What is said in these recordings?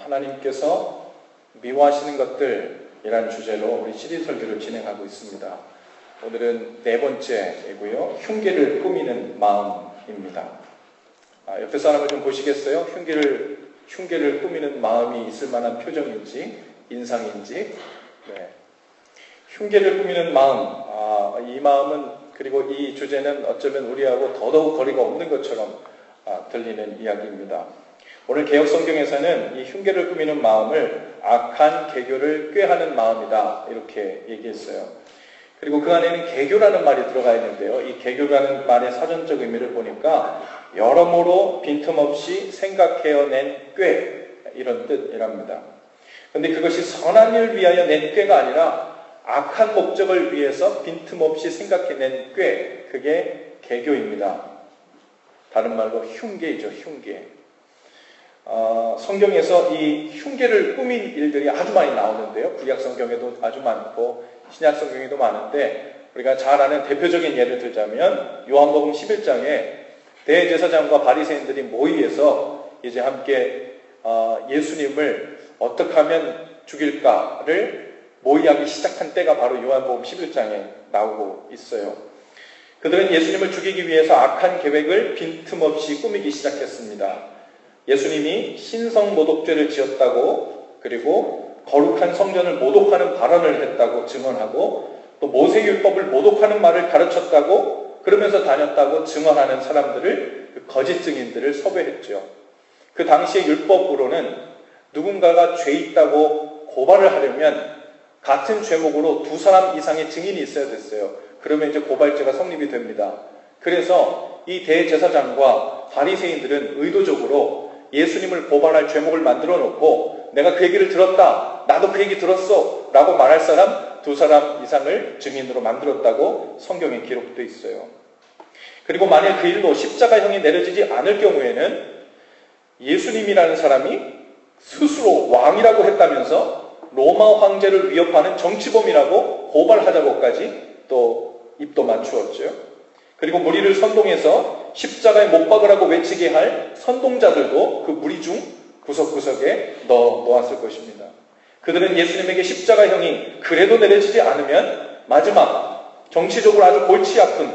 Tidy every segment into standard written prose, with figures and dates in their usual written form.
하나님께서 미워하시는 것들이란 주제로 우리 시리 설교를 진행하고 있습니다. 오늘은 네 번째이고요. 흉계를 꾸미는 마음입니다. 옆에 사람을 좀 보시겠어요? 흉계를 꾸미는 마음이 있을 만한 표정인지 인상인지. 네. 흉계를 꾸미는 마음. 이 마음은, 그리고 이 주제는 어쩌면 우리하고 더더욱 거리가 없는 것처럼 들리는 이야기입니다. 오늘 개역성경에서는 이 흉계를 꾸미는 마음을 악한 계교를 꾀하는 마음이다, 이렇게 얘기했어요. 그리고 그 안에는 계교라는 말이 들어가 있는데요. 이 계교라는 말의 사전적 의미를 보니까 여러모로 빈틈없이 생각해낸 꾀, 이런 뜻이랍니다. 그런데 그것이 선한 일을 위하여 낸 꾀가 아니라 악한 목적을 위해서 빈틈없이 생각해낸 꾀, 그게 계교입니다. 다른 말로 흉계이죠, 흉계. 성경에서 이 흉계를 꾸민 일들이 아주 많이 나오는데요. 구약 성경에도 아주 많고 신약 성경에도 많은데, 우리가 잘 아는 대표적인 예를 들자면 요한복음 11장에 대제사장과 바리새인들이 모의해서 이제 함께 예수님을 어떻게 하면 죽일까를 모의하기 시작한 때가 바로 요한복음 11장에 나오고 있어요. 그들은 예수님을 죽이기 위해서 악한 계획을 빈틈없이 꾸미기 시작했습니다. 예수님이 신성모독죄를 지었다고, 그리고 거룩한 성전을 모독하는 발언을 했다고 증언하고, 또 모세율법을 모독하는 말을 가르쳤다고, 그러면서 다녔다고 증언하는 사람들을, 그 거짓 증인들을 섭외했죠. 그 당시의 율법으로는 누군가가 죄 있다고 고발을 하려면 같은 죄목으로 2사람 이상의 증인이 있어야 됐어요. 그러면 이제 고발죄가 성립이 됩니다. 그래서 이 대제사장과 바리새인들은 의도적으로 예수님을 고발할 죄목을 만들어 놓고, 내가 그 얘기를 들었다, 나도 그 얘기 들었어 라고 말할 사람 2사람 이상을 증인으로 만들었다고 성경에 기록되어 있어요. 그리고 만약 그 일로 십자가형이 내려지지 않을 경우에는 예수님이라는 사람이 스스로 왕이라고 했다면서 로마 황제를 위협하는 정치범이라고 고발하자고까지 또 입도 맞추었죠. 그리고 무리를 선동해서 십자가에 못 박으라고 외치게 할 선동자들도 그 무리 중 구석구석에 넣어놓았을 것입니다. 그들은 예수님에게 십자가형이 그래도 내려지지 않으면 마지막 정치적으로 아주 골치 아픈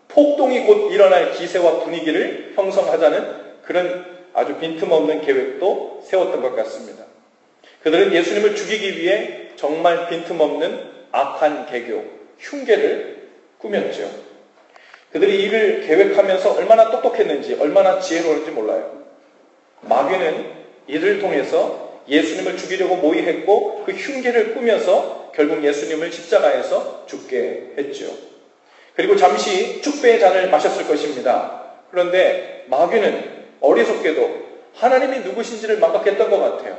폭동이 곧 일어날 기세와 분위기를 형성하자는 그런 아주 빈틈없는 계획도 세웠던 것 같습니다. 그들은 예수님을 죽이기 위해 정말 빈틈없는 악한 계교, 흉계를 꾸몄죠. 그들이 이를 계획하면서 얼마나 똑똑했는지, 얼마나 지혜로운지 몰라요. 마귀는 이를 통해서 예수님을 죽이려고 모의했고, 그 흉계를 꾸며서 결국 예수님을 십자가에서 죽게 했죠. 그리고 잠시 축배의 잔을 마셨을 것입니다. 그런데 마귀는 어리석게도 하나님이 누구신지를 망각했던 것 같아요.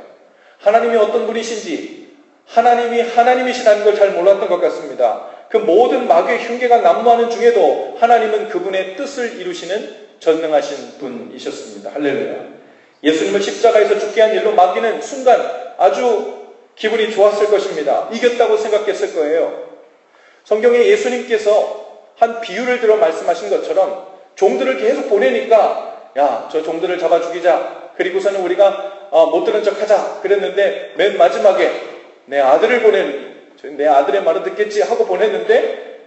하나님이 어떤 분이신지, 하나님이 하나님이시라는 걸 잘 몰랐던 것 같습니다. 그 모든 마귀의 흉계가 난무하는 중에도 하나님은 그분의 뜻을 이루시는 전능하신 분이셨습니다. 할렐루야. 예수님을 십자가에서 죽게 한 일로 마귀는 순간 아주 기분이 좋았을 것입니다. 이겼다고 생각했을 거예요. 성경에 예수님께서 한 비유를 들어 말씀하신 것처럼 종들을 계속 보내니까, 야, 저 종들을 잡아 죽이자. 그리고서는 우리가 못 들은 척 하자. 그랬는데 맨 마지막에 내 아들을 내 아들의 말을 듣겠지 하고 보냈는데,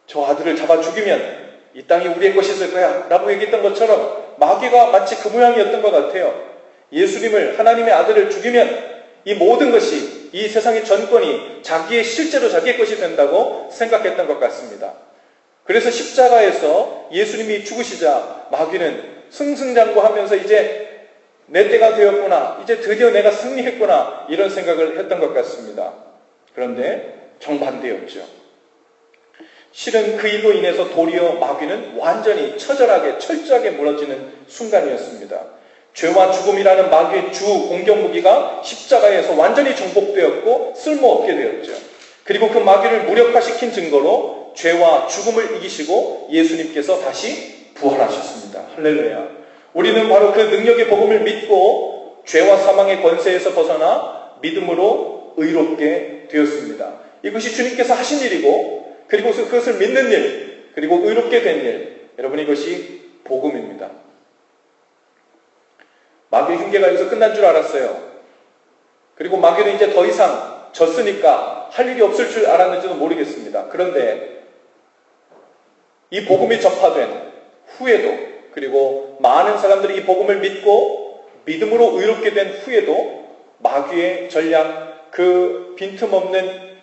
저 아들을 잡아 죽이면 이 땅이 우리의 것이 될 거야 라고 얘기했던 것처럼 마귀가 마치 그 모양이었던 것 같아요. 예수님을, 하나님의 아들을 죽이면 이 모든 것이, 이 세상의 전권이 실제로 자기의 것이 된다고 생각했던 것 같습니다. 그래서 십자가에서 예수님이 죽으시자 마귀는 승승장구하면서 이제 내 때가 되었구나, 이제 드디어 내가 승리했구나, 이런 생각을 했던 것 같습니다. 그런데 정반대였죠. 실은 그 일로 인해서 도리어 마귀는 완전히 처절하게, 철저하게 무너지는 순간이었습니다. 죄와 죽음이라는 마귀의 주 공격 무기가 십자가에서 완전히 정복되었고 쓸모없게 되었죠. 그리고 그 마귀를 무력화시킨 증거로 죄와 죽음을 이기시고 예수님께서 다시 부활하셨습니다. 할렐루야. 우리는 바로 그 능력의 복음을 믿고 죄와 사망의 권세에서 벗어나 믿음으로 의롭게 되었습니다. 이것이 주님께서 하신 일이고, 그리고 그것을 믿는 일, 그리고 의롭게 된 일, 여러분, 이것이 복음입니다. 마귀의 흉계가 여기서 끝난 줄 알았어요. 그리고 마귀는 이제 더 이상 졌으니까 할 일이 없을 줄 알았는지도 모르겠습니다. 그런데 이 복음이 전파된 후에도, 그리고 많은 사람들이 이 복음을 믿고 믿음으로 의롭게 된 후에도 마귀의 전략, 그 빈틈없는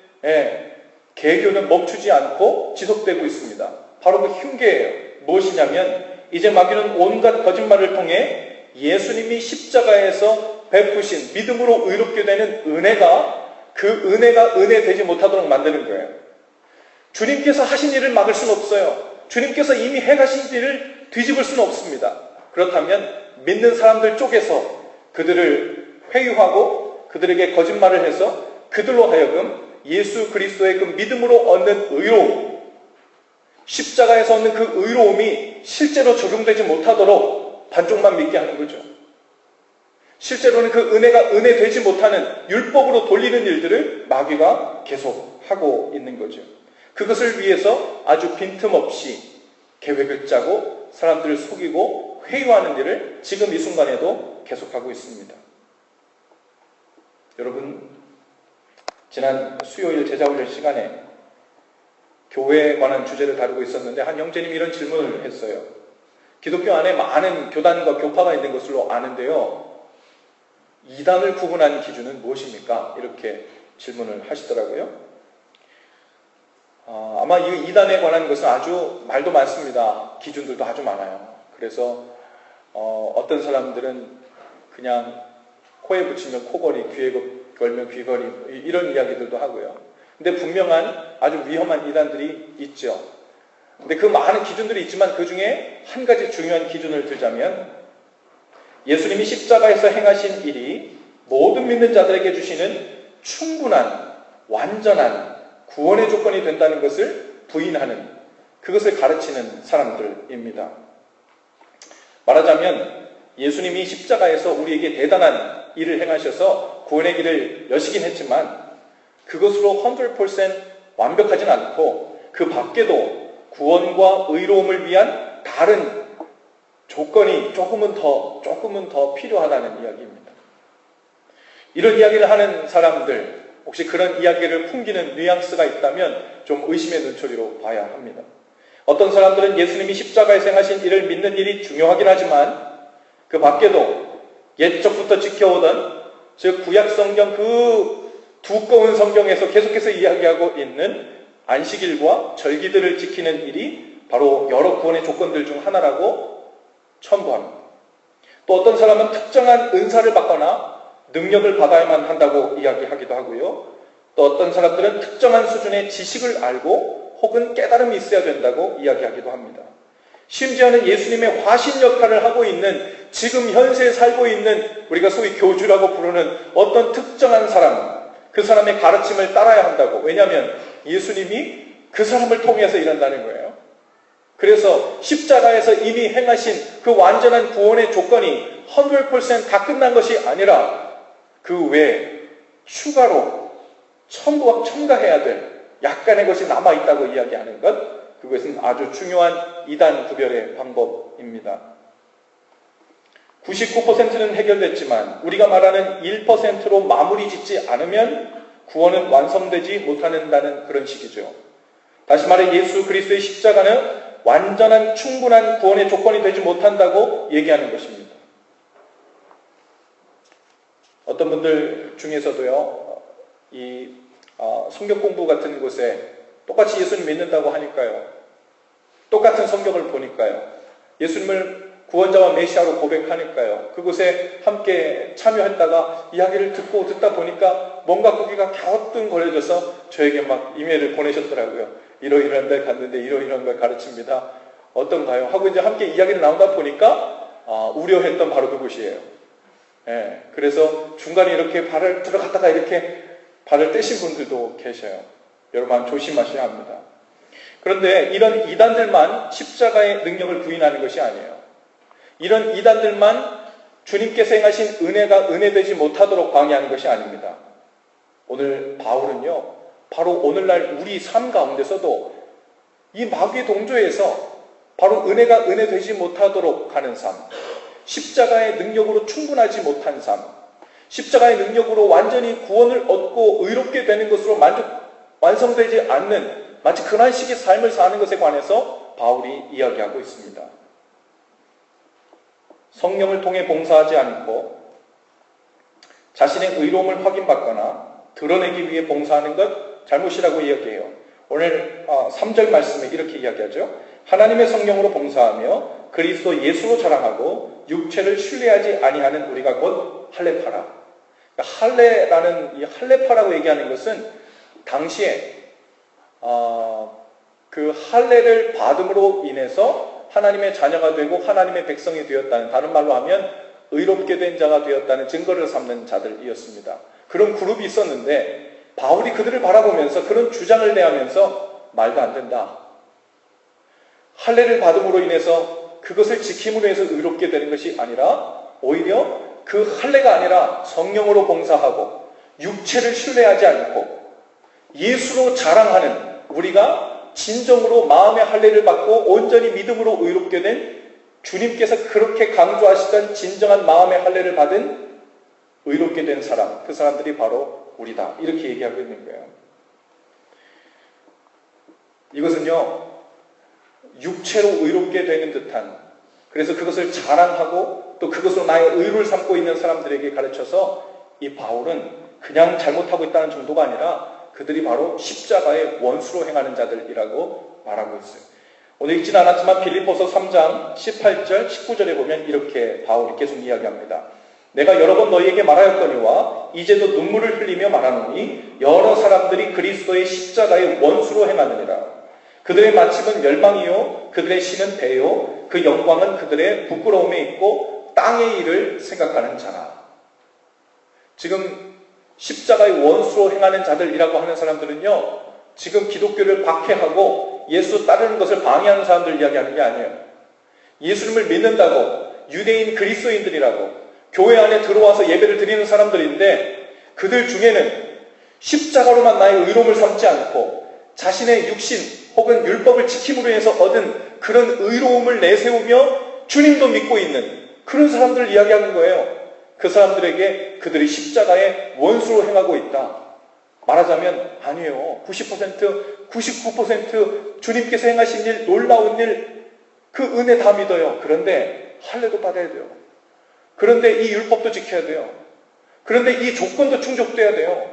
개교는 멈추지 않고 지속되고 있습니다. 바로 그 흉계예요. 무엇이냐면 이제 마귀는 온갖 거짓말을 통해 예수님이 십자가에서 베푸신 믿음으로 의롭게 되는 그 은혜가 은혜 되지 못하도록 만드는 거예요. 주님께서 하신 일을 막을 수는 없어요. 주님께서 이미 해가신 일을 뒤집을 수는 없습니다. 그렇다면 믿는 사람들 쪽에서 그들을 회유하고 그들에게 거짓말을 해서 그들로 하여금 예수 그리스도의 그 믿음으로 얻는 의로움, 십자가에서 얻는 그 의로움이 실제로 적용되지 못하도록 반쪽만 믿게 하는 거죠. 실제로는 그 은혜가 은혜 되지 못하는 율법으로 돌리는 일들을 마귀가 계속 하고 있는 거죠. 그것을 위해서 아주 빈틈없이 계획을 짜고 사람들을 속이고 회유하는 일을 지금 이 순간에도 계속하고 있습니다. 여러분, 지난 수요일 제자훈련 시간에 교회에 관한 주제를 다루고 있었는데 한 형제님이 이런 질문을 했어요. 기독교 안에 많은 교단과 교파가 있는 것으로 아는데요, 이단을 구분하는 기준은 무엇입니까? 이렇게 질문을 하시더라고요. 아마 이 이단에 관한 것은 아주 말도 많습니다. 기준들도 아주 많아요. 그래서 어떤 사람들은 그냥 코에 붙이면 코걸이, 귀에 걸면 귀걸이, 이런 이야기들도 하고요. 근데 분명한 아주 위험한 이단들이 있죠. 근데 그 많은 기준들이 있지만 그 중에 한 가지 중요한 기준을 들자면 예수님이 십자가에서 행하신 일이 모든 믿는 자들에게 주시는 충분한, 완전한 구원의 조건이 된다는 것을 부인하는, 그것을 가르치는 사람들입니다. 말하자면 예수님이 십자가에서 우리에게 대단한 일을 행하셔서 구원의 길을 여시긴 했지만 그것으로 100% 완벽하진 않고 그 밖에도 구원과 의로움을 위한 다른 조건이 조금은 더 필요하다는 이야기입니다. 이런 이야기를 하는 사람들, 혹시 그런 이야기를 풍기는 뉘앙스가 있다면 좀 의심의 눈초리로 봐야 합니다. 어떤 사람들은 예수님이 십자가에서 행하신 일을 믿는 일이 중요하긴 하지만 그 밖에도 옛적부터 지켜오던, 즉 구약성경 그 두꺼운 성경에서 계속해서 이야기하고 있는 안식일과 절기들을 지키는 일이 바로 여러 구원의 조건들 중 하나라고 첨부합니다. 또 어떤 사람은 특정한 은사를 받거나 능력을 받아야만 한다고 이야기하기도 하고요. 또 어떤 사람들은 특정한 수준의 지식을 알고 혹은 깨달음이 있어야 된다고 이야기하기도 합니다. 심지어는 예수님의 화신 역할을 하고 있는, 지금 현세에 살고 있는 우리가 소위 교주라고 부르는 어떤 특정한 사람, 그 사람의 가르침을 따라야 한다고. 왜냐하면 예수님이 그 사람을 통해서 일한다는 거예요. 그래서 십자가에서 이미 행하신 그 완전한 구원의 조건이 100%다 끝난 것이 아니라 그 외에 추가로 첨가해야 될 약간의 것이 남아있다고 이야기하는 것, 그것은 아주 중요한 이단 구별의 방법입니다. 99%는 해결됐지만 우리가 말하는 1%로 마무리 짓지 않으면 구원은 완성되지 못한다는 그런 식이죠. 다시 말해 예수 그리스도의 십자가는 완전한 충분한 구원의 조건이 되지 못한다고 얘기하는 것입니다. 어떤 분들 중에서도요, 이 성경 공부 같은 곳에 똑같이 예수님 믿는다고 하니까요, 똑같은 성경을 보니까요, 예수님을 구원자와 메시아로 고백하니까요, 그곳에 함께 참여했다가 이야기를 듣다 보니까 뭔가 거기가 갸우뚱거려져서 저에게 막 이메일을 보내셨더라고요. 이러이러한 데 갔는데 이러이러한 걸 가르칩니다. 어떤가요? 하고 이제 함께 이야기를 나누다 보니까 우려했던 바로 그곳이에요. 예, 그래서 중간에 이렇게 발을 들어갔다가 이렇게 발을 떼신 분들도 계셔요. 여러분 조심하셔야 합니다. 그런데 이런 이단들만 십자가의 능력을 부인하는 것이 아니에요. 이런 이단들만 주님께서 행하신 은혜가 은혜되지 못하도록 방해하는 것이 아닙니다. 오늘 바울은요, 바로 오늘날 우리 삶 가운데서도 이 마귀의 동조에서 바로 은혜가 은혜되지 못하도록 하는 삶, 십자가의 능력으로 충분하지 못한 삶, 십자가의 능력으로 완전히 구원을 얻고 의롭게 되는 것으로 완성되지 않는 마치 그런 식의 삶을 사는 것에 관해서 바울이 이야기하고 있습니다. 성령을 통해 봉사하지 않고 자신의 의로움을 확인받거나 드러내기 위해 봉사하는 것 잘못이라고 이야기해요. 오늘 3절 말씀에 이렇게 이야기하죠. 하나님의 성령으로 봉사하며 그리스도 예수로 자랑하고 육체를 신뢰하지 아니하는 우리가 곧 할례파라. 할례라는 이 할례파라고 얘기하는 것은 당시에 그 할례를 받음으로 인해서 하나님의 자녀가 되고 하나님의 백성이 되었다는, 다른 말로 하면 의롭게 된 자가 되었다는 증거를 삼는 자들이었습니다. 그런 그룹이 있었는데 바울이 그들을 바라보면서 그런 주장을 내하면서 말도 안 된다. 할례를 받음으로 인해서 그것을 지킴으로 해서 의롭게 되는 것이 아니라 오히려 그 할례가 아니라 성령으로 봉사하고 육체를 신뢰하지 않고 예수로 자랑하는, 우리가 진정으로 마음의 할례를 받고 온전히 믿음으로 의롭게 된, 주님께서 그렇게 강조하시던 진정한 마음의 할례를 받은 의롭게 된 사람, 그 사람들이 바로 우리다. 이렇게 얘기하고 있는 거예요. 이것은요, 육체로 의롭게 되는 듯한, 그래서 그것을 자랑하고 또 그것으로 나의 의를 삼고 있는 사람들에게 가르쳐서 이 바울은 그냥 잘못하고 있다는 정도가 아니라 그들이 바로 십자가의 원수로 행하는 자들이라고 말하고 있어요. 오늘 읽지는 않았지만 빌립보서 3장 18절 19절에 보면 이렇게 바울이 계속 이야기합니다. 내가 여러 번 너희에게 말하였거니와 이제도 눈물을 흘리며 말하노니 여러 사람들이 그리스도의 십자가의 원수로 행하느니라. 그들의 마침은 멸망이요 그들의 신은 배요 그 영광은 그들의 부끄러움에 있고 땅의 일을 생각하는 자라. 지금 십자가의 원수로 행하는 자들이라고 하는 사람들은요, 지금 기독교를 박해하고 예수 따르는 것을 방해하는 사람들 이야기하는 게 아니에요. 예수님을 믿는다고 유대인 그리스도인들이라고 교회 안에 들어와서 예배를 드리는 사람들인데 그들 중에는 십자가로만 나의 의로움을 삼지 않고 자신의 육신 혹은 율법을 지킴으로 해서 얻은 그런 의로움을 내세우며 주님도 믿고 있는 그런 사람들을 이야기하는 거예요. 그 사람들에게 그들이 십자가의 원수로 행하고 있다. 말하자면 아니에요. 90%, 99% 주님께서 행하신 일, 놀라운 일, 그 은혜 다 믿어요. 그런데 할례도 받아야 돼요. 그런데 이 율법도 지켜야 돼요. 그런데 이 조건도 충족돼야 돼요.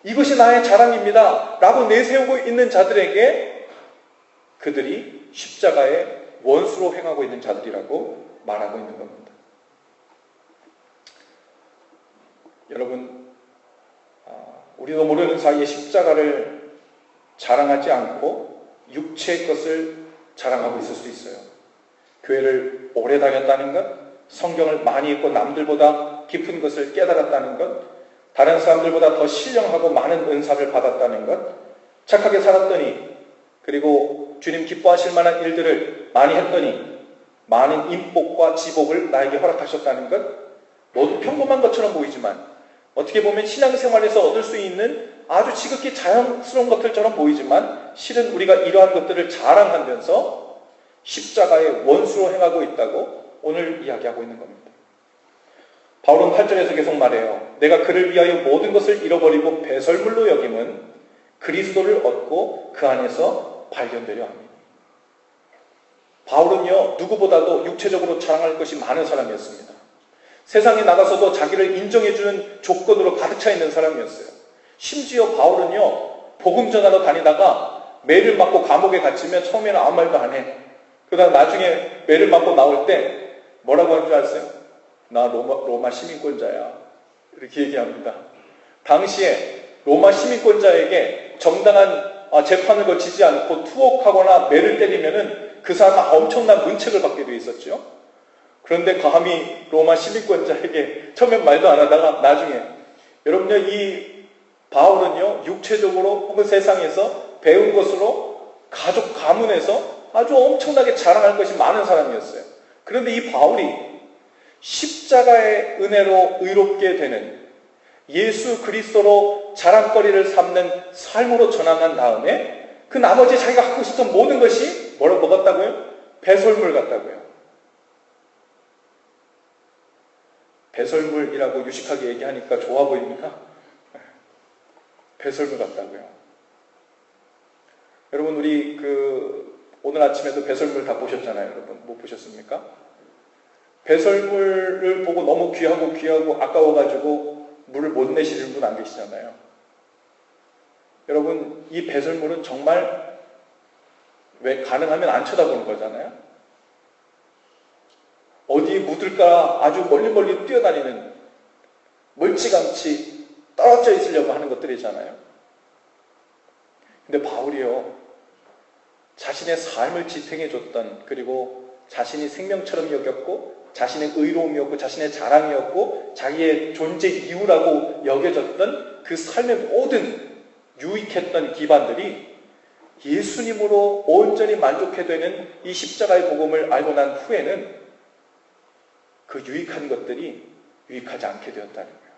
이것이 나의 자랑입니다. 라고 내세우고 있는 자들에게 그들이 십자가의 원수로 행하고 있는 자들이라고 말하고 있는 겁니다. 여러분, 우리도 모르는 사이에 십자가를 자랑하지 않고 육체의 것을 자랑하고 있을 수 있어요. 교회를 오래 다녔다는 것, 성경을 많이 읽고 남들보다 깊은 것을 깨달았다는 것, 다른 사람들보다 더 신령하고 많은 은사를 받았다는 것, 착하게 살았더니, 그리고 주님 기뻐하실 만한 일들을 많이 했더니 많은 인복과 지복을 나에게 허락하셨다는 것, 모두 평범한 것처럼 보이지만 어떻게 보면 신앙생활에서 얻을 수 있는 아주 지극히 자연스러운 것들처럼 보이지만 실은 우리가 이러한 것들을 자랑하면서 십자가의 원수로 행하고 있다고 오늘 이야기하고 있는 겁니다. 바울은 8절에서 계속 말해요. 내가 그를 위하여 모든 것을 잃어버리고 배설물로 여김은 그리스도를 얻고 그 안에서 발견되려 합니다. 바울은요, 누구보다도 육체적으로 자랑할 것이 많은 사람이었습니다. 세상에 나가서도 자기를 인정해주는 조건으로 가득 차 있는 사람이었어요. 심지어 바울은요, 복음 전하러 다니다가 매를 맞고 감옥에 갇히면 처음에는 아무 말도 안 해. 그러다가 나중에 매를 맞고 나올 때 뭐라고 할 줄 아세요? 나 로마 시민권자야. 이렇게 얘기합니다. 당시에 로마 시민권자에게 정당한 재판을 거치지 않고 투옥하거나 매를 때리면은 그 사람은 엄청난 문책을 받게 돼 있었죠. 그런데 감히 로마 시민권자에게 처음엔 말도 안 하다가 나중에, 여러분요, 이 바울은요, 육체적으로 혹은 세상에서 배운 것으로 가족 가문에서 아주 엄청나게 자랑할 것이 많은 사람이었어요. 그런데 이 바울이 십자가의 은혜로 의롭게 되는 예수 그리스도로 자랑거리를 삼는 삶으로 전환한 다음에 그 나머지 자기가 하고 있었던 모든 것이 뭐라고 먹었다고요? 배설물 같다고요. 배설물이라고 유식하게 얘기하니까 좋아 보입니까? 배설물 같다고요. 여러분, 우리 오늘 아침에도 배설물 다 보셨잖아요. 여러분, 못 보셨습니까? 배설물을 보고 너무 귀하고 아까워가지고 물을 못 내시는 분 안 계시잖아요. 여러분, 이 배설물은 정말 왜 가능하면 안 쳐다보는 거잖아요. 어디에 묻을까 아주 멀리 뛰어다니는, 멀찌감치 떨어져 있으려고 하는 것들이잖아요. 근데 바울이요, 자신의 삶을 지탱해줬던, 그리고 자신이 생명처럼 여겼고 자신의 의로움이었고 자신의 자랑이었고 자기의 존재 이유라고 여겨졌던 그 삶의 모든 유익했던 기반들이 예수님으로 온전히 만족해 되는 이 십자가의 복음을 알고 난 후에는 그 유익한 것들이 유익하지 않게 되었다는 거예요.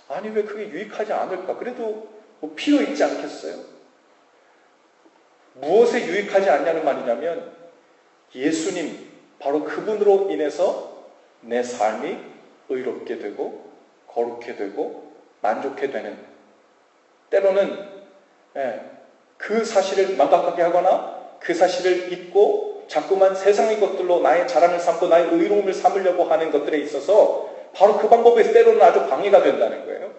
아니, 왜 그게 유익하지 않을까? 그래도 뭐 필요 있지 않겠어요? 무엇에 유익하지 않냐는 말이냐면 예수님, 바로 그분으로 인해서 내 삶이 의롭게 되고 거룩해 되고 만족해 되는, 때로는 그 사실을 망각하게 하거나 그 사실을 잊고 자꾸만 세상의 것들로 나의 자랑을 삼고 나의 의로움을 삼으려고 하는 것들에 있어서 바로 그 방법에서 때로는 아주 방해가 된다는 거예요.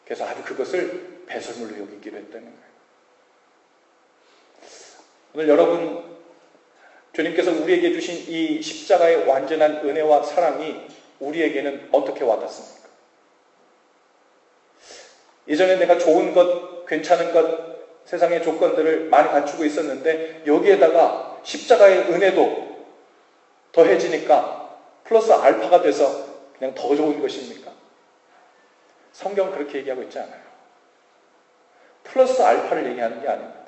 그래서 아주 그것을 배설물로 여기기로 했다는 거예요. 오늘 여러분, 주님께서 우리에게 주신 이 십자가의 완전한 은혜와 사랑이 우리에게는 어떻게 와닿습니까? 이전에 내가 좋은 것, 괜찮은 것, 세상의 조건들을 많이 갖추고 있었는데 여기에다가 십자가의 은혜도 더해지니까 플러스 알파가 돼서 그냥 더 좋은 것입니까? 성경은 그렇게 얘기하고 있지 않아요. 플러스 알파를 얘기하는 게 아닙니다.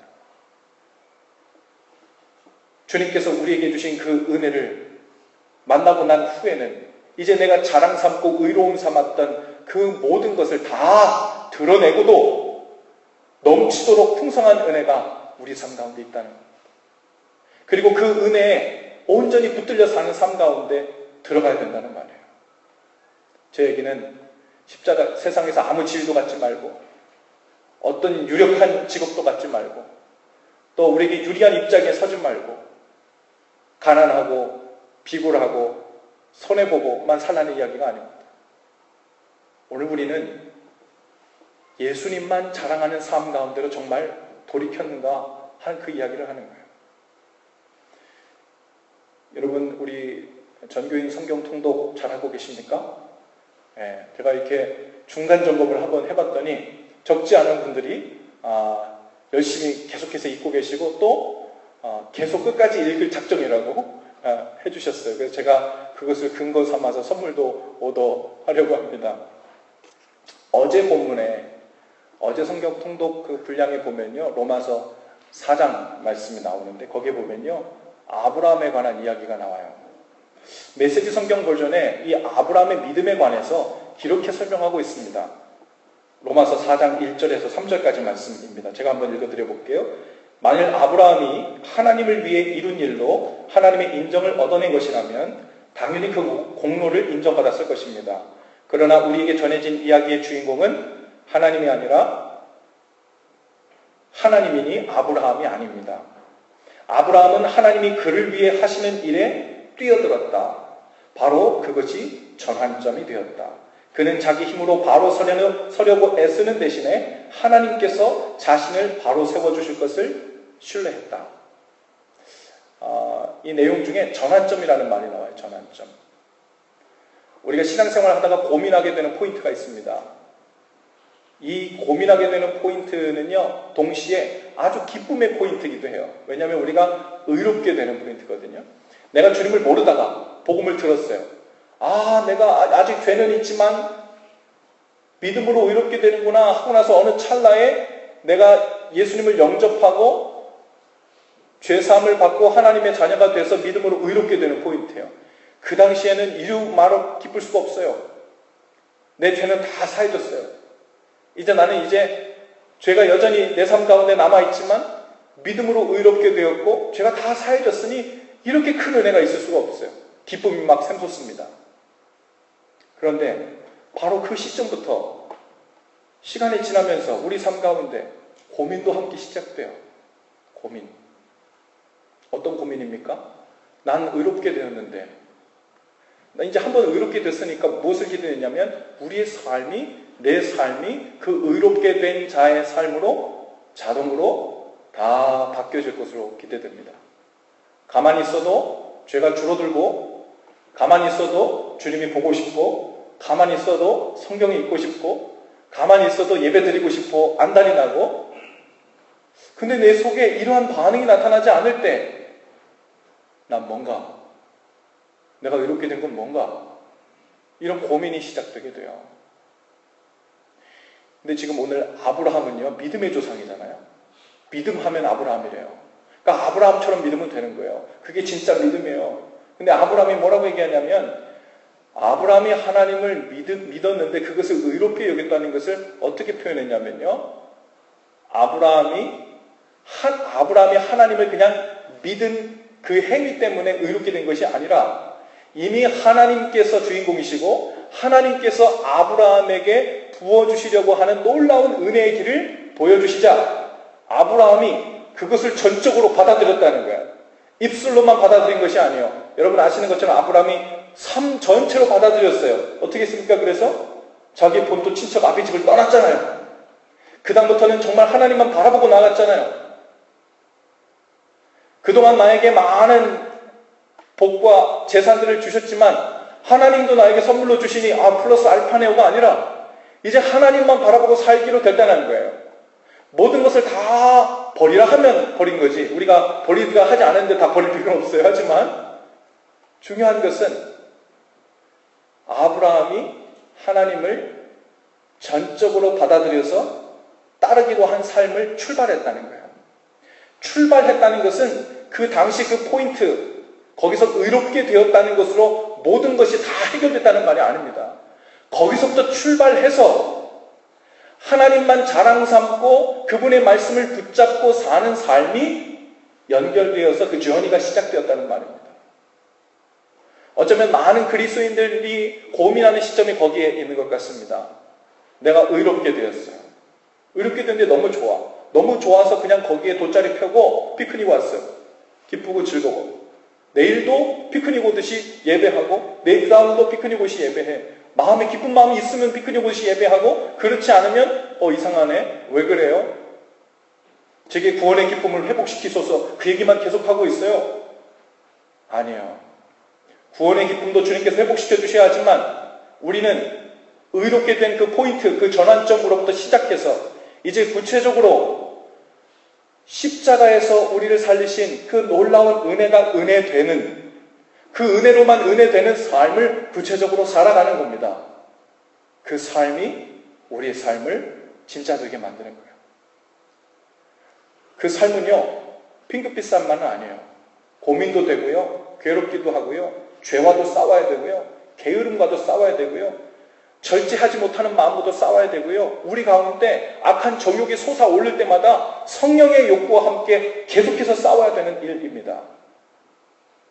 주님께서 우리에게 주신 그 은혜를 만나고 난 후에는 이제 내가 자랑 삼고 의로움 삼았던 그 모든 것을 다 드러내고도 넘치도록 풍성한 은혜가 우리 삶 가운데 있다는 겁니다. 그리고 그 은혜에 온전히 붙들려 사는 삶 가운데 들어가야 된다는 말이에요. 제 얘기는 십자가, 세상에서 아무 질도 갖지 말고 어떤 유력한 직업도 갖지 말고 또 우리에게 유리한 입장에 서지 말고 가난하고 비굴하고 손해보고만 살라는 이야기가 아닙니다. 오늘 우리는 예수님만 자랑하는 삶 가운데로 정말 돌이켰는가 하는 그 이야기를 하는 거예요. 여러분, 우리 전교인 성경 통독 잘하고 계십니까? 제가 이렇게 중간 점검을 한번 해봤더니 적지 않은 분들이 열심히 계속해서 읽고 계시고 또 계속 끝까지 읽을 작정이라고 해주셨어요. 그래서 제가 그것을 근거 삼아서 선물도 얻어하려고 합니다. 어제 본문에, 어제 성경 통독 그 분량에 보면요, 로마서 4장 말씀이 나오는데 거기에 보면요, 아브라함에 관한 이야기가 나와요. 메시지 성경 버전에 이 아브라함의 믿음에 관해서 이렇게 설명하고 있습니다. 로마서 4장 1절에서 3절까지 말씀입니다. 제가 한번 읽어드려 볼게요. 만일 아브라함이 하나님을 위해 이룬 일로 하나님의 인정을 얻어낸 것이라면 당연히 그 공로를 인정받았을 것입니다. 그러나 우리에게 전해진 이야기의 주인공은 하나님이 아니라 하나님이니 아브라함이 아닙니다. 아브라함은 하나님이 그를 위해 하시는 일에 뛰어들었다. 바로 그것이 전환점이 되었다. 그는 자기 힘으로 바로 서려고 애쓰는 대신에 하나님께서 자신을 바로 세워주실 것을 신뢰했다. 이 내용 중에 전환점이라는 말이 나와요. 전환점. 우리가 신앙생활을 하다가 고민하게 되는 포인트가 있습니다. 이 고민하게 되는 포인트는요, 동시에 아주 기쁨의 포인트이기도 해요. 왜냐하면 우리가 의롭게 되는 포인트거든요. 내가 주님을 모르다가 복음을 들었어요. 내가 아직 죄는 있지만 믿음으로 의롭게 되는구나 하고 나서 어느 찰나에 내가 예수님을 영접하고 죄사함을 받고 하나님의 자녀가 돼서 믿음으로 의롭게 되는 포인트예요. 그 당시에는 이루 말로 기쁠 수가 없어요. 내 죄는 다 사해졌어요. 이제 나는 죄가 여전히 내 삶 가운데 남아있지만 믿음으로 의롭게 되었고 죄가 다 사해졌으니 이렇게 큰 은혜가 있을 수가 없어요. 기쁨이 막 샘솟습니다. 그런데 바로 그 시점부터 시간이 지나면서 우리 삶 가운데 고민도 함께 시작돼요. 고민. 어떤 고민입니까? 난 의롭게 되었는데, 나 이제 한번 의롭게 됐으니까 무엇을 기대했냐면 우리의 삶이, 내 삶이 그 의롭게 된 자의 삶으로 자동으로 다 바뀌어질 것으로 기대됩니다. 가만히 있어도 죄가 줄어들고, 가만히 있어도 주님이 보고 싶고, 가만히 있어도 성경이 읽고 싶고, 가만히 있어도 예배 드리고 싶고, 안달이 나고, 근데 내 속에 이러한 반응이 나타나지 않을 때 난 뭔가, 내가 의롭게 된 건 뭔가, 이런 고민이 시작되게 돼요. 근데 지금 오늘 아브라함은요, 믿음의 조상이잖아요. 믿음하면 아브라함이래요. 그러니까 아브라함처럼 믿으면 되는 거예요. 그게 진짜 믿음이에요. 근데 아브라함이 뭐라고 얘기하냐면, 아브라함이 하나님을 믿었는데 그것을 의롭게 여겼다는 것을 어떻게 표현했냐면요, 아브라함이 하나님을 그냥 믿은 그 행위 때문에 의롭게 된 것이 아니라 이미 하나님께서 주인공이시고 하나님께서 아브라함에게 부어주시려고 하는 놀라운 은혜의 길을 보여주시자 아브라함이 그것을 전적으로 받아들였다는 거예요. 입술로만 받아들인 것이 아니에요. 여러분 아시는 것처럼 아브라함이 삶 전체로 받아들였어요. 어떻게 했습니까? 그래서 자기 본토 친척 아비 집을 떠났잖아요. 그 다음부터는 정말 하나님만 바라보고 나갔잖아요. 그동안 나에게 많은 복과 재산들을 주셨지만 하나님도 나에게 선물로 주시니 플러스 알파네오가 아니라 이제 하나님만 바라보고 살기로 결단한 거예요. 모든 것을 다 버리라 하면 버린 거지. 우리가 버리기가 하지 않았는데 다 버릴 필요는 없어요. 하지만 중요한 것은 아브라함이 하나님을 전적으로 받아들여서 따르기로 한 삶을 출발했다는 거예요. 출발했다는 것은 그 당시 그 포인트, 거기서 의롭게 되었다는 것으로 모든 것이 다 해결됐다는 말이 아닙니다. 거기서부터 출발해서 하나님만 자랑 삼고 그분의 말씀을 붙잡고 사는 삶이 연결되어서 그 journey가 시작되었다는 말입니다. 어쩌면 많은 그리스도인들이 고민하는 시점이 거기에 있는 것 같습니다. 내가 의롭게 되었어요. 의롭게 됐는데 너무 좋아. 너무 좋아서 그냥 거기에 돗자리 펴고 피크닉 왔어요. 기쁘고 즐거워. 내일도 피크닉 오듯이 예배하고 내일 다음도 피크닉 오듯이 예배해. 마음에 기쁜 마음이 있으면 피크닉 오듯이 예배하고 그렇지 않으면 이상하네. 왜 그래요? 제게 구원의 기쁨을 회복시키소서 그 얘기만 계속하고 있어요. 아니에요. 구원의 기쁨도 주님께서 회복시켜 주셔야 하지만 우리는 의롭게 된 그 포인트, 그 전환점으로부터 시작해서 이제 구체적으로 십자가에서 우리를 살리신 그 놀라운 은혜가 은혜되는, 그 은혜로만 은혜되는 삶을 구체적으로 살아가는 겁니다. 그 삶이 우리의 삶을 진짜 되게 만드는 거예요. 그 삶은요, 핑크빛 삶만은 아니에요. 고민도 되고요, 괴롭기도 하고요, 죄와도 싸워야 되고요, 게으름과도 싸워야 되고요, 절제하지 못하는 마음과도 싸워야 되고요. 우리 가운데 악한 정욕이 솟아오를 때마다 성령의 욕구와 함께 계속해서 싸워야 되는 일입니다.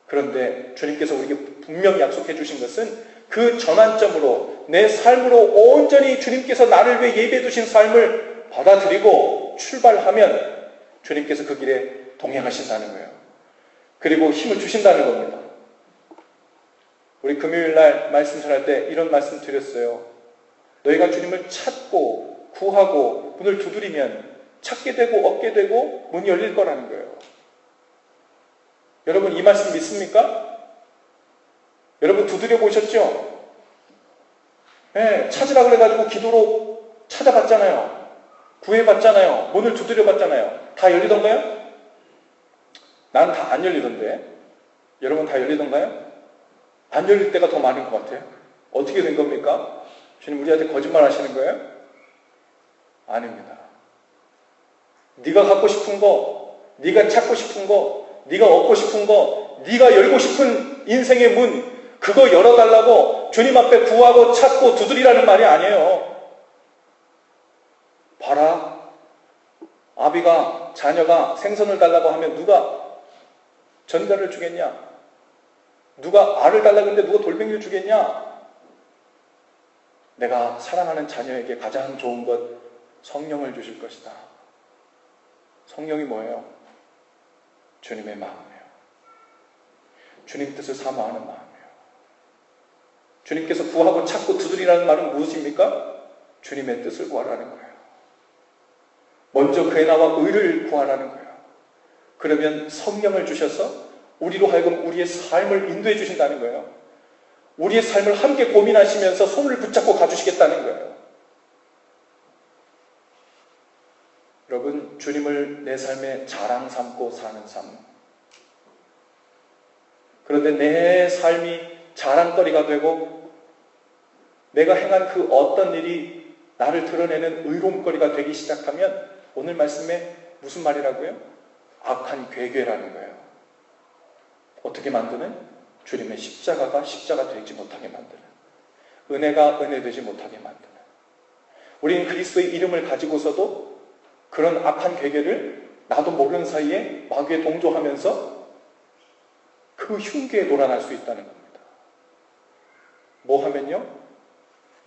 그런데 주님께서 우리에게 분명히 약속해 주신 것은 그 전환점으로 내 삶으로 온전히 주님께서 나를 위해 예배해 두신 삶을 받아들이고 출발하면 주님께서 그 길에 동행하신다는 거예요. 그리고 힘을 주신다는 겁니다. 우리 금요일날 말씀 전할 때 이런 말씀 드렸어요. 너희가 주님을 찾고 구하고 문을 두드리면 찾게 되고 얻게 되고 문이 열릴 거라는 거예요. 여러분 이 말씀 믿습니까? 여러분 두드려 보셨죠? 네, 찾으라 그래가지고 기도로 찾아봤잖아요. 구해봤잖아요. 문을 두드려 봤잖아요. 다 열리던가요? 난 다 안 열리던데. 여러분 다 열리던가요? 안 열릴 때가 더 많은 것 같아요. 어떻게 된 겁니까? 주님 우리한테 거짓말 하시는 거예요? 아닙니다. 네가 갖고 싶은 거, 네가 찾고 싶은 거, 네가 얻고 싶은 거, 네가 열고 싶은 인생의 문, 그거 열어달라고 주님 앞에 구하고 찾고 두드리라는 말이 아니에요. 봐라. 아비가, 자녀가 생선을 달라고 하면 누가 전갈을 주겠냐? 누가 알을 달라고 했는데 누가 돌멩이를 주겠냐? 내가 사랑하는 자녀에게 가장 좋은 것, 성령을 주실 것이다. 성령이 뭐예요? 주님의 마음이에요. 주님 뜻을 사모하는 마음이에요. 주님께서 구하고 찾고 두드리라는 말은 무엇입니까? 주님의 뜻을 구하라는 거예요. 먼저 그의 나와 의를 구하라는 거예요. 그러면 성령을 주셔서 우리로 하여금 우리의 삶을 인도해 주신다는 거예요. 우리의 삶을 함께 고민하시면서 손을 붙잡고 가주시겠다는 거예요. 여러분, 주님을 내 삶의 자랑 삼고 사는 삶. 그런데 내 삶이 자랑거리가 되고 내가 행한 그 어떤 일이 나를 드러내는 의로움거리가 되기 시작하면 오늘 말씀에 무슨 말이라고요? 악한 괴괴라는 거예요. 어떻게 만드는? 주님의 십자가가 십자가 되지 못하게 만드는, 은혜가 은혜되지 못하게 만드는. 우리는 그리스도의 이름을 가지고서도 그런 악한 괴괴를 나도 모르는 사이에 마귀에 동조하면서 그 흉계에 놀아날 수 있다는 겁니다. 뭐 하면요?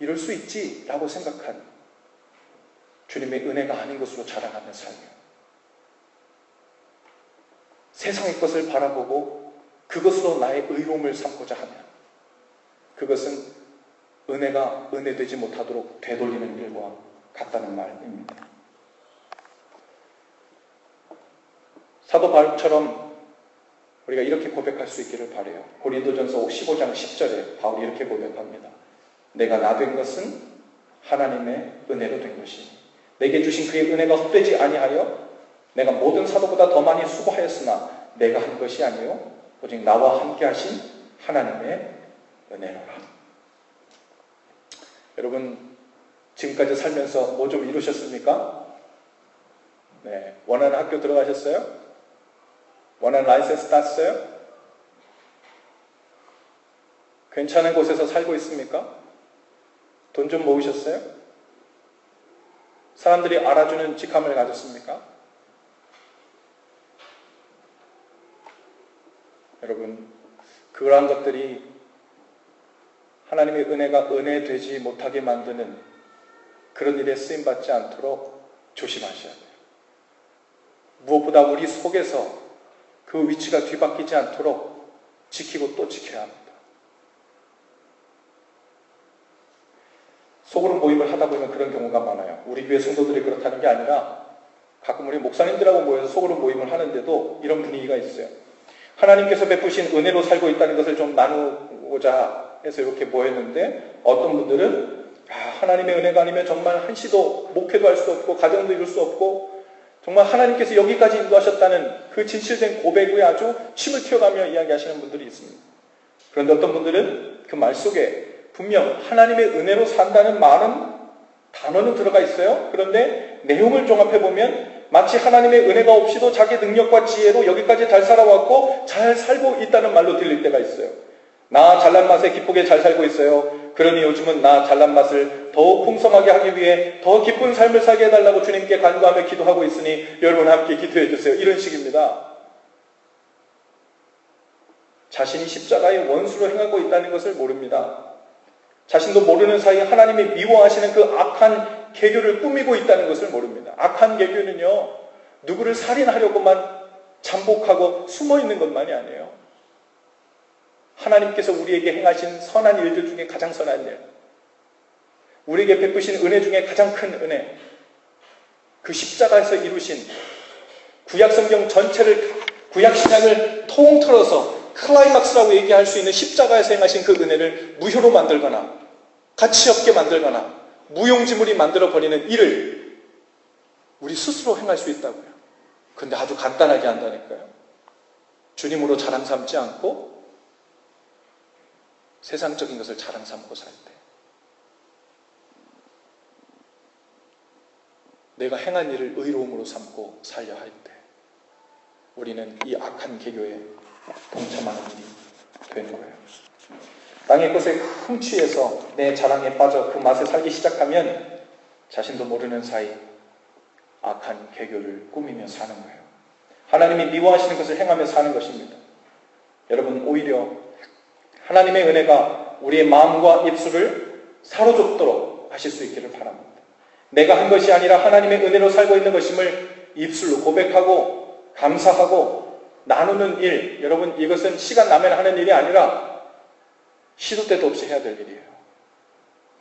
이럴 수 있지 라고 생각한 주님의 은혜가 아닌 것으로 자랑하는 삶이에요. 세상의 것을 바라보고 그것으로 나의 의로움을 삼고자 하면 그것은 은혜가 은혜되지 못하도록 되돌리는 일과 같다는 말입니다. 사도 바울처럼 우리가 이렇게 고백할 수 있기를 바라요. 고린도전서 15장 10절에 바울이 이렇게 고백합니다. 내가 나 된 것은 하나님의 은혜로 된 것이니 내게 주신 그의 은혜가 헛되지 아니하여 내가 모든 사도보다 더 많이 수고하였으나 내가 한 것이 아니요 오직 나와 함께 하신 하나님의 은혜로라. 여러분, 지금까지 살면서 뭐 좀 이루셨습니까? 네, 원하는 학교 들어가셨어요? 원하는 라이센스 땄어요? 괜찮은 곳에서 살고 있습니까? 돈 좀 모으셨어요? 사람들이 알아주는 직함을 가졌습니까? 여러분, 그러한 것들이 하나님의 은혜가 은혜되지 못하게 만드는 그런 일에 쓰임받지 않도록 조심하셔야 돼요. 무엇보다 우리 속에서 그 위치가 뒤바뀌지 않도록 지키고 또 지켜야 합니다. 속으로 모임을 하다 보면 그런 경우가 많아요. 우리 교회 성도들이 그렇다는 게 아니라 가끔 우리 목사님들하고 모여서 속으로 모임을 하는데도 이런 분위기가 있어요. 하나님께서 베푸신 은혜로 살고 있다는 것을 좀 나누고자 해서 이렇게 모였는데 어떤 분들은 하나님의 은혜가 아니면 정말 한시도 목회도 할 수 없고 가정도 이룰 수 없고 정말 하나님께서 여기까지 인도하셨다는 그 진실된 고백에 아주 침을 튀어가며 이야기하시는 분들이 있습니다. 그런데 어떤 분들은 그 말 속에 분명 하나님의 은혜로 산다는 많은 단어는 들어가 있어요. 그런데 내용을 종합해보면 마치 하나님의 은혜가 없이도 자기 능력과 지혜로 여기까지 잘 살아왔고 잘 살고 있다는 말로 들릴 때가 있어요. 나 잘난 맛에 기쁘게 잘 살고 있어요. 그러니 요즘은 나 잘난 맛을 더욱 풍성하게 하기 위해 더 기쁜 삶을 살게 해달라고 주님께 간구하며 기도하고 있으니 여러분 함께 기도해 주세요. 이런 식입니다. 자신이 십자가의 원수로 행하고 있다는 것을 모릅니다. 자신도 모르는 사이에 하나님이 미워하시는 그 악한 계교를 꾸미고 있다는 것을 모릅니다. 악한 계교는요, 누구를 살인하려고만 잠복하고 숨어있는 것만이 아니에요. 하나님께서 우리에게 행하신 선한 일들 중에 가장 선한 일, 우리에게 베푸신 은혜 중에 가장 큰 은혜, 그 십자가에서 이루신 구약성경 전체를, 구약신약을 통틀어서 클라이막스라고 얘기할 수 있는 십자가에서 행하신 그 은혜를 무효로 만들거나 가치 없게 만들거나 무용지물이 만들어버리는 일을 우리 스스로 행할 수 있다고요. 그런데 아주 간단하게 한다니까요. 주님으로 자랑 삼지 않고 세상적인 것을 자랑 삼고 살 때, 내가 행한 일을 의로움으로 삼고 살려 할 때 우리는 이 악한 계교에 동참하는 일이 되는 거예요. 땅의 것에 흠취해서 내 자랑에 빠져 그 맛에 살기 시작하면 자신도 모르는 사이 악한 계교를 꾸미며 사는 거예요. 하나님이 미워하시는 것을 행하며 사는 것입니다. 여러분, 오히려 하나님의 은혜가 우리의 마음과 입술을 사로잡도록 하실 수 있기를 바랍니다. 내가 한 것이 아니라 하나님의 은혜로 살고 있는 것임을 입술로 고백하고 감사하고 나누는 일, 여러분 이것은 시간 나면 하는 일이 아니라 시도 때도 없이 해야 될 일이에요.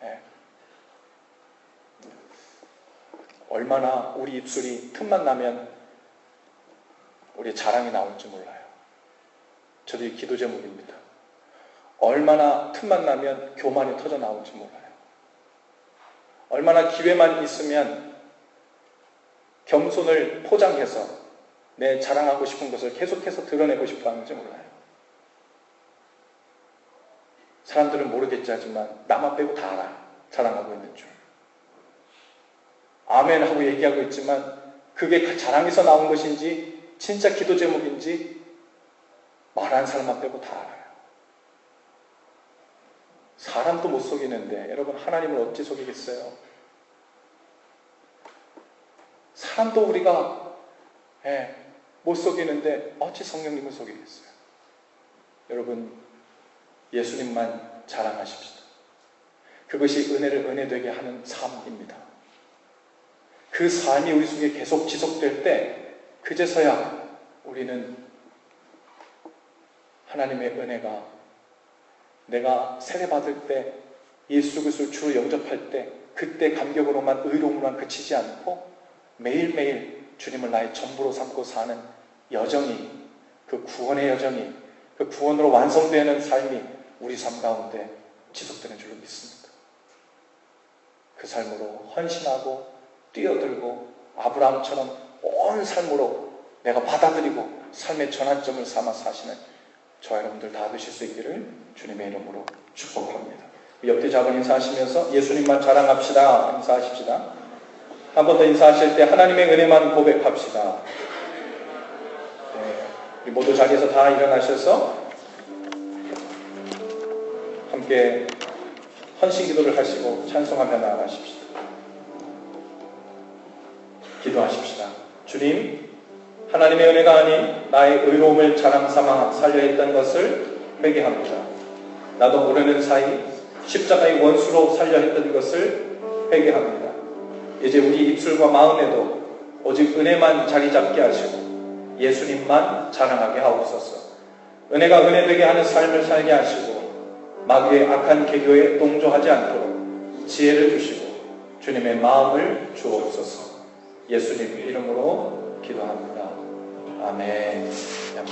네. 얼마나 우리 입술이 틈만 나면 우리 자랑이 나올지 몰라요. 저도 이 기도 제목입니다. 얼마나 틈만 나면 교만이 터져 나올지 몰라요. 얼마나 기회만 있으면 겸손을 포장해서 내 자랑하고 싶은 것을 계속해서 드러내고 싶어 하는지 몰라요. 사람들은 모르겠지 하지만 나만 빼고 다 알아요. 자랑하고 있는 줄. 아멘 하고 얘기하고 있지만 그게 자랑에서 나온 것인지 진짜 기도 제목인지 말하는 사람만 빼고 다 알아요. 사람도 못 속이는데 여러분 하나님을 어찌 속이겠어요? 사람도 우리가 못 속이는데 어찌 성령님을 속이겠어요? 여러분 예수님만 자랑하십시다. 그것이 은혜를 은혜되게 하는 삶입니다. 그 삶이 우리 속에 계속 지속될 때 그제서야 우리는 하나님의 은혜가 내가 세례받을 때 예수 그리스도를 주로 영접할 때 그때 감격으로만 의로움으로만 그치지 않고 매일매일 주님을 나의 전부로 삼고 사는 여정이 그 구원의 여정이 그 구원으로 완성되는 삶이 우리 삶 가운데 지속되는 줄로 믿습니다. 그 삶으로 헌신하고 뛰어들고 아브라함처럼 온 삶으로 내가 받아들이고 삶의 전환점을 삼아 사시는 저와 여러분들 다 되실 수 있기를 주님의 이름으로 축복합니다. 옆에 잡은 인사하시면서 예수님만 자랑합시다. 인사하십시다. 한 번 더 인사하실 때 하나님의 은혜만 고백합시다. 우리 모두 자리에서 다 일어나셔서 함께 헌신 기도를 하시고 찬송하며 나아가십시다. 기도하십시다. 주님, 하나님의 은혜가 아닌 나의 의로움을 자랑 삼아 살려 했던 것을 회개합니다. 나도 모르는 사이 십자가의 원수로 살려 했던 것을 회개합니다. 이제 우리 입술과 마음에도 오직 은혜만 자리 잡게 하시고 예수님만 자랑하게 하옵소서. 은혜가 은혜되게 하는 삶을 살게 하시고 마귀의 악한 계교에 동조하지 않도록 지혜를 주시고 주님의 마음을 주옵소서. 예수님 이름으로 기도합니다. 아멘.